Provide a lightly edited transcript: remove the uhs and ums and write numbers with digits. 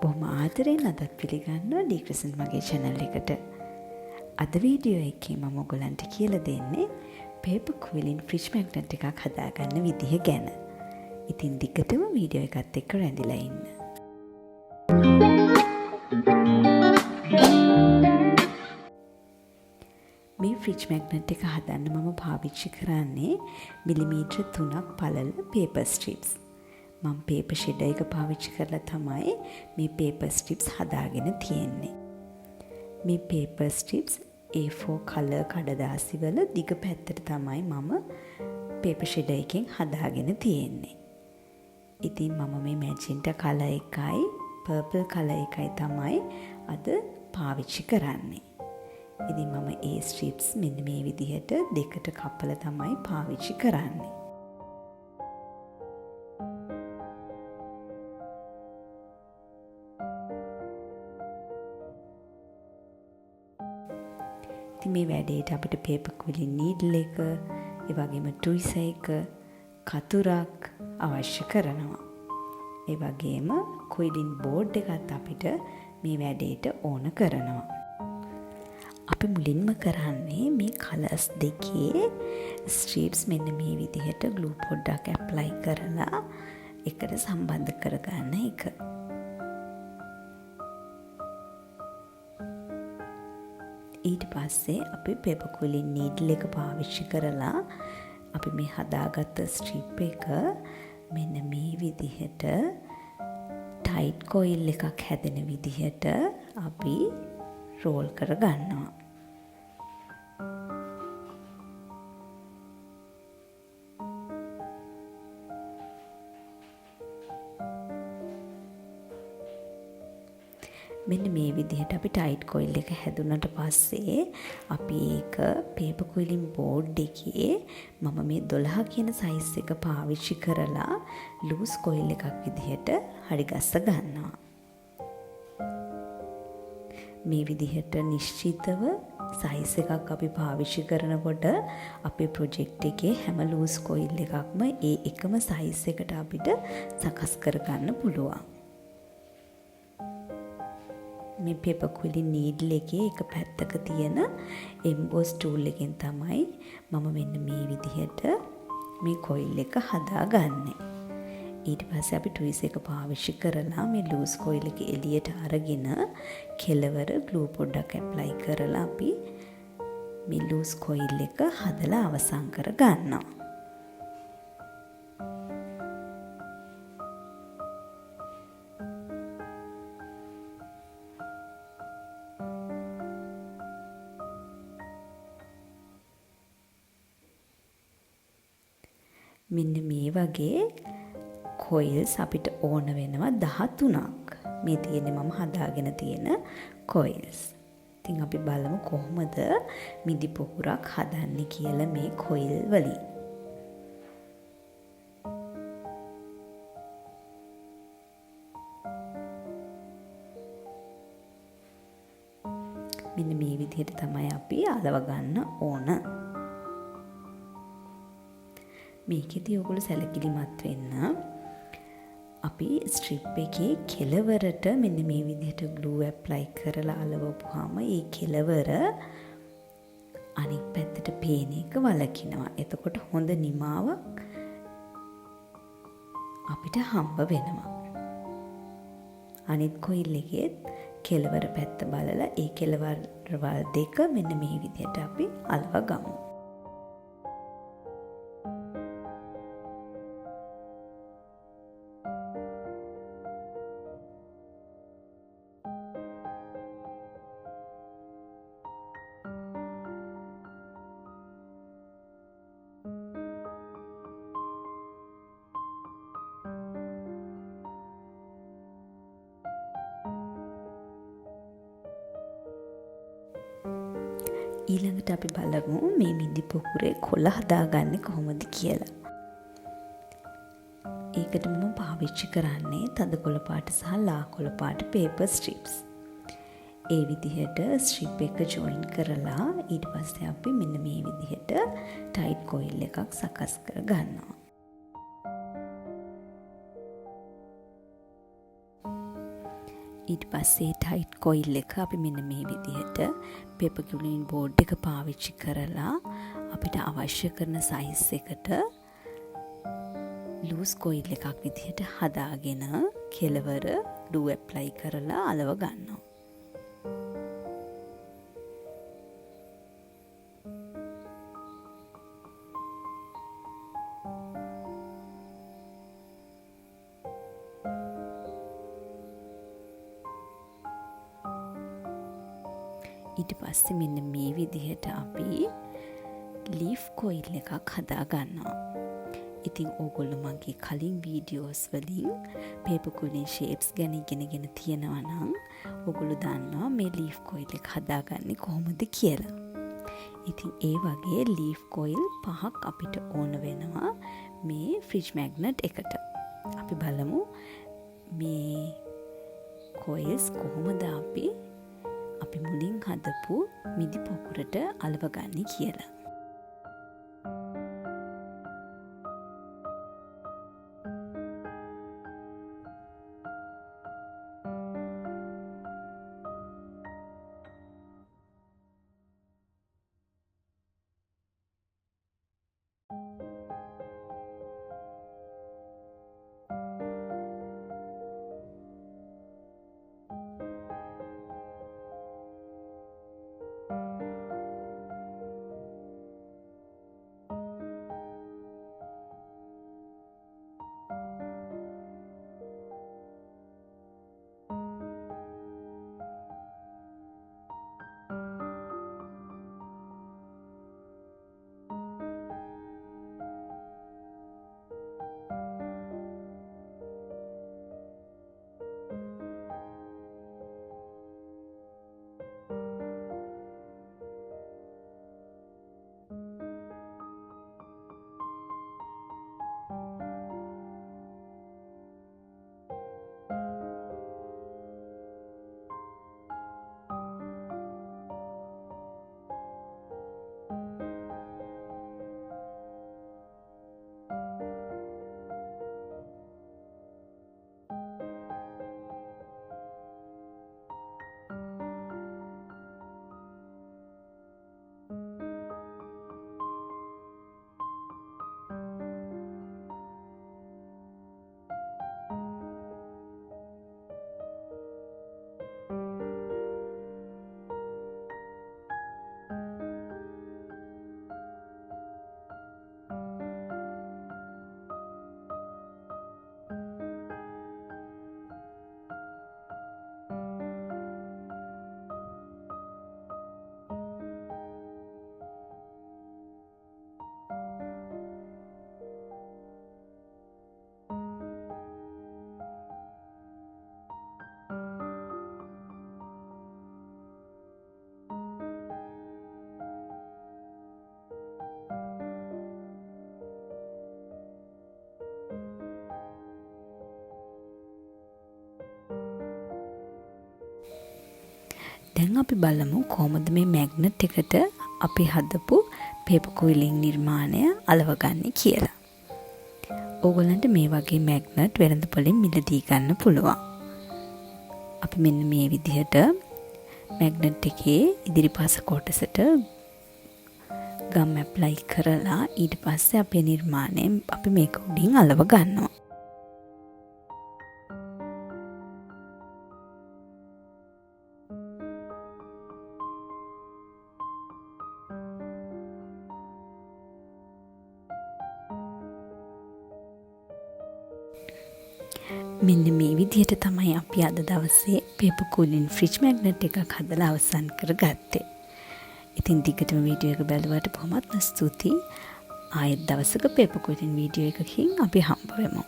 බොහොම ආදරෙන් අදත් පිළිගන්නවා ඩීක්‍රසන්ට් මගේ channel එකට. අද වීඩියෝ එකේ මම ඔයගලන්ට කියලා දෙන්නේ paper quilling fridge magnet එකක් හදාගන්න විදිහ ගැන. ඉතින් දිගටම වීඩියෝ එකත් එක්ක රැඳිලා ඉන්න. මේ fridge magnet එක හදන්න මම පාවිච්චි කරන්නේ මිලිමීටර 3ක් පළල paper strips. මම paper shredder එක පාවිච්චි කරලා තමයි මේ paper strips හදාගෙන තියෙන්නේ. මේ paper strips A4 color කඩදාසි වල දිග පැත්තට තමයි මම paper shredder එකෙන් හදාගෙන තියෙන්නේ. ඉතින් මම මේ magenta color එකයි purple color එකයි තමයි අද පාවිච්චි කරන්නේ. ඉතින් මම ඒ strips මෙන්න මේ විදිහට දෙකට කපලා තමයි පාවිච්චි කරන්නේ. ඉතින් මේ වැඩේට අපිට paper quilling needle එක, ඒ වගේම tweezer එක, කතුරක් අවශ්‍ය කරනවා. ඒ වගේම quilling board එකත් අපිට මේ වැඩේට ඕන කරනවා. අපි මුලින්ම කරන්නේ මේ colors දෙකේ strips මෙන්න මේ විදිහට glue පොඩ්ඩක් apply කරලා එකට සම්බන්ධ කරගන්න එක. ඊට පස්සේ අපි paper quilling needle එක පාවිච්චි කරලා අපි මේ හදාගත්ත strip එක මෙන්න මේ විදිහට tight coil එකක් හැදෙන විදිහට අපි roll කරගන්නවා. මෙන්න මේ විදිහට අපි tight coil එක හැදුනට පස්සේ අපි ඒක paper quilling board එකේ මම මේ 12 කියන size එක පාවිච්චි කරලා loose coil එකක් විදිහට හරි ගස්ස ගන්නවා. මේ විදිහට නිශ්චිතව size එකක් අපි පාවිච්චි කරනකොට අපේ project එකේ හැම loose coil එකක්ම ඒ එකම size එකට අපිට සකස් කරගන්න පුළුවන්. මේ paper quilling needle එකේ එක පැත්තක තියෙන emboss tool එකෙන් තමයි මම මෙන්න මේ විදිහට මේ coil එක හදාගන්නේ. ඊට පස්සේ අපි tweezer එක පාවිච්චි කරලා මේ loose coil එක එළියට අරගෙන කෙළවර glue පොඩ්ඩක් apply කරලා අපි මේ loose coil එක හදලා අවසන් කර ගන්නවා. මෙන්න මේ වගේ coils අපිට ඕන වෙනවා 13ක්. මේ තියෙන්නේ මම හදාගෙන තියෙන coils. ඉතින් අපි බලමු කොහොමද මිදි පොහුරක් හදන්නේ කියලා මේ coil වලින්. මෙන්න මේ විදිහට තමයි අපි අලව ගන්න ඕන. මේකෙදී ඔයගොල්ලෝ සැලකිලිමත් වෙන්න. අපි ස්ට්‍රිප් එකේ කෙළවරට මෙන්න මේ විදිහට glue apply කරලා අලවපුවාම ඒ කෙළවර අනිත් පැත්තට පේන එක වළකිනවා. එතකොට හොඳ නිමාවක් අපිට හම්බ වෙනවා. අනිත් කොයිල් එකේ කෙළවර පැත්ත බලලා ඒ කෙළවරවල් දෙක මෙන්න මේ විදිහට අපි අලව ගමු. ඊළඟට අපි බලමු මේ මිදි පොකුරේ කොළ හදාගන්නේ කොහොමද කියලා. ඒකට මම පාවිච්චි කරන්නේ තද කොළ පාට සහ ලා කොළ පාට paper strips. ඒ විදිහට strip එක join කරලා ඊට පස්සේ අපි මෙන්න මේ විදිහට tight coil එකක් සකස් කර ගන්නවා. ඊට පස්සේ ටයිට් කොයිල් එක අපි මෙන්න මේ විදිහට පේපර් කලින් බෝඩ් එක පාවිච්චි කරලා අපිට අවශ්‍ය කරන සයිස් එකට ලූස් කොයිල් එකක් විදිහට හදාගෙන කෙලවර glue apply කරලා අලව ගන්නවා. ඊට පස්සේ මෙන්න මේ විදිහට අපි ලීෆ් කොයිල් එකක් හදා ගන්නවා. ඉතින් ඕගොල්ලෝ මගේ කලින් වීඩියෝස් වලින් පේපර් කුලින් ෂේප්ස් ගැන ඉගෙනගෙන තියෙනවා නම් ඕගොල්ලෝ දන්නවා මේ ලීෆ් කොයිල් එක හදාගන්නේ කොහොමද කියලා. ඉතින් ඒ වගේ ලීෆ් කොයිල් 5ක් අපිට ඕන වෙනවා මේ ෆ්‍රිජ් මැග්නට් එකට. අපි බලමු මේ කොයිල්ස් කොහොමද අපි මුලින් හදපු මිදි පොකුරට අලව ගන්නේ කියලා. දැන් අපි බලමු කොහොමද මේ මැග්නට් එකට අපි හදපු පේපර් කුයිලින් නිර්මාණය අලවගන්නේ කියලා. ඕගොල්ලන්ට මේ වගේ මැග්නට් වෙළඳපොලෙන් මිලදී ගන්න පුළුවන්. අපි මෙන්න මේ විදිහට මැග්නට් එකේ ඉදිරිපස කොටසට ගම් ඇප්ලයි කරලා ඊට පස්සේ අපේ නිර්මාණය අපි මේක උඩින් අලව ගන්නවා. මෙන්න මේ විදිහට තමයි අපි අද දවසේ පේපර් කුලින් ෆ්‍රිජ් මැග්නට් එකක් හදලා අවසන් කරගත්තේ. ඉතින් දිගටම වීඩියෝ එක බලුවාට බොහොමත්ම ස්තුතියි. ආයෙත් දවසක පේපර් කුලින් වීඩියෝ එකකින් අපි හම්බ වෙමු.